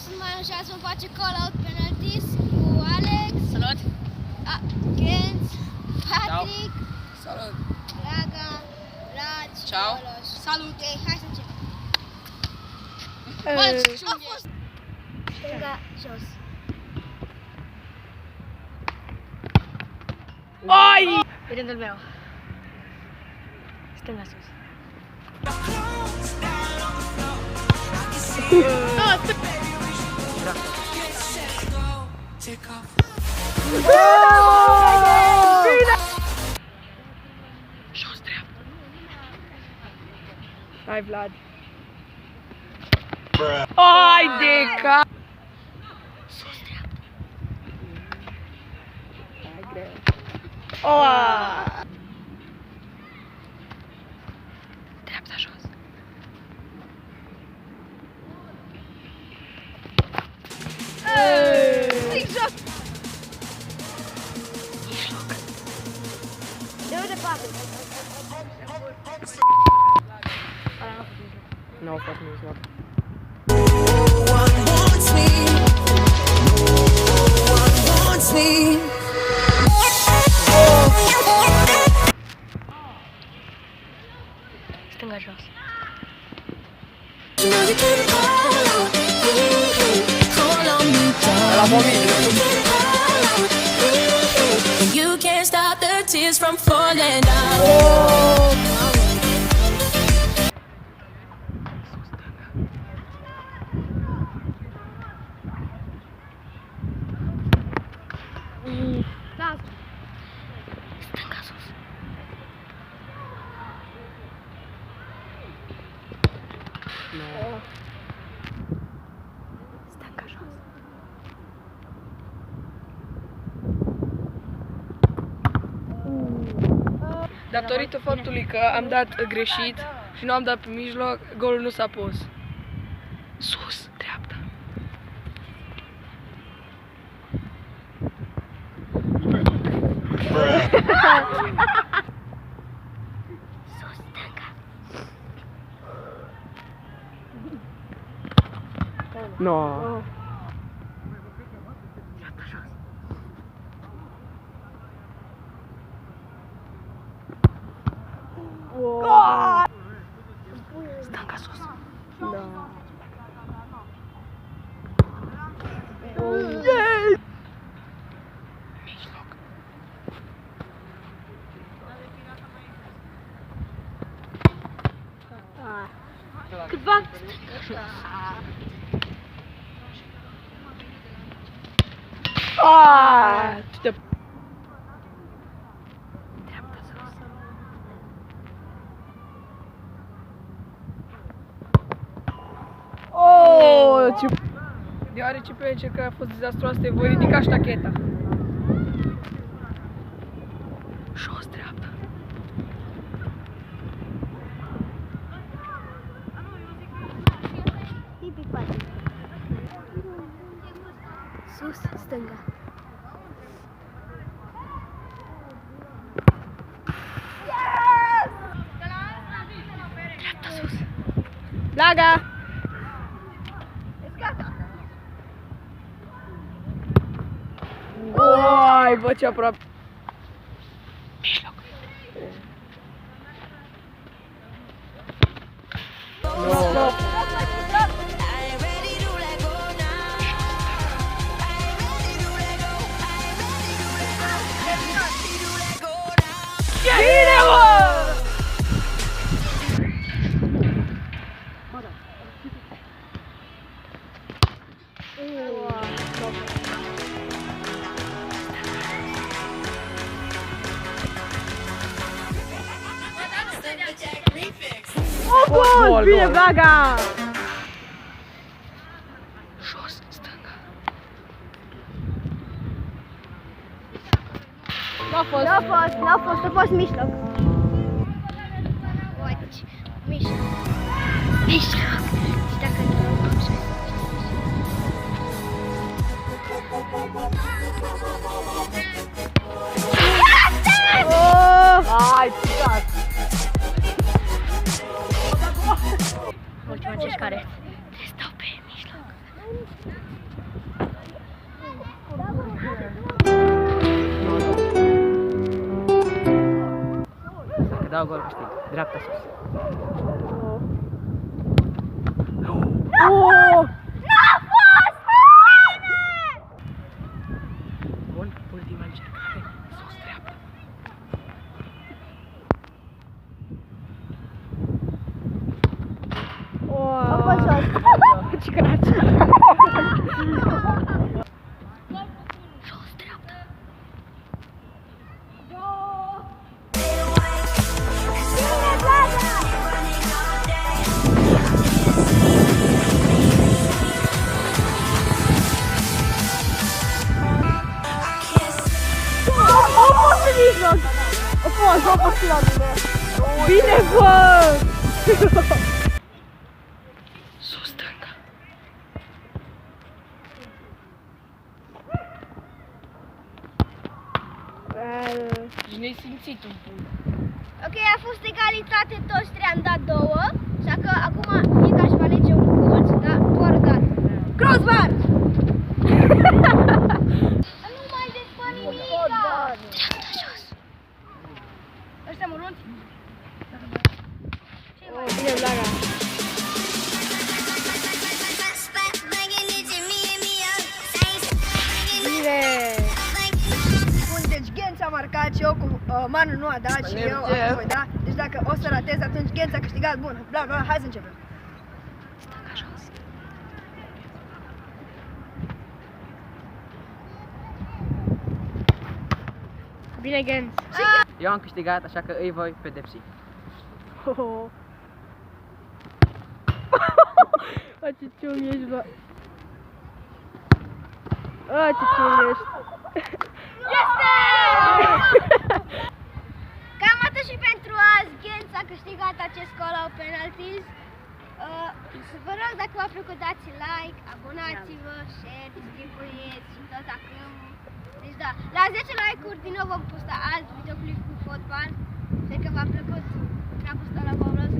sunt Manu și azi vom face call-out penalties cu Alex. Salut! Genț, Patrick, Salut! Draga, Raj, Ciao. Coloș. Salut! Ok, hai să începem. A fost stânga jos. Oi! E rândul meu. Stânga sus. Jos dreapta. Hai, Vlad. Ai de cap! Sus dreapta. Hai, greu. Dreapta jos. Stric jos. Mijloc. De unde departe. Nu a fost mijloc. Stânga jos. La You can't stop the tears from falling down. Las. Stânga sus. Nu. Stânga jos. Datorită faptului că am dat greșit și nu am dat pe mijloc, golul nu s-a pus. Sus, dreapta. Sus, stânga. No. Dreapta jos. Stânga sus. Da. Mijloc. Câtva. Dreapta sus. Deoarece pe încercarea a fost dezastruoasă, te voi ridica ștacheta. Jos dreapta. Pipi, Patrick. Sus, stânga. Dreapta sus. Blaga. Oi, bă, ce aproape. Mijloc. No. Bine, mă! Gol! Bine, Blaga! Jos, stânga. N-a fost, a fost mijloc. Uite, mijloc. Mijloc. Și dacă nu am așa. Hai, țigat! Ultima încercare. Te stau pe mijloc. Dacă dau gol, câștig. Dreapta sus. Bun, ultima încercare. Sus, dreapta. Ce grație! Bine, bă! Sus, stânga. Și ne-ai simțit un pic. Ok, a fost egalitate, toți trei am dat 2, așa că acum fiecare își va alege un colț, da? Doar o dată. Crossbar! Nu mai desfă nimica! Dreapta jos! Ăștia mărunți? Bine, Blaga. Bine! Bun, deci Ghenț a marcat și eu cu Manu nu a dat și eu apoi, da? Deci dacă o să ratez, atunci Ghenț a câștigat. Bun, bla bla, hai să începem. Stânga jos. Bine, Genț. Eu am câștigat, așa că îi voi pedepsi. Ce ciung ești, bă. Ce ciung ești. Este! Cam atât și pentru azi. Ghenț a câștigat acest call of penalties. Vă rog, dacă v-a plăcut, dați like, abonați-vă, share, distribuieți și tot acum. Deci da, la 10 like-uri din nou vom posta alt videoclip cu fotbal. Sper că v-a plăcut. Ne-a postat la Pavlos.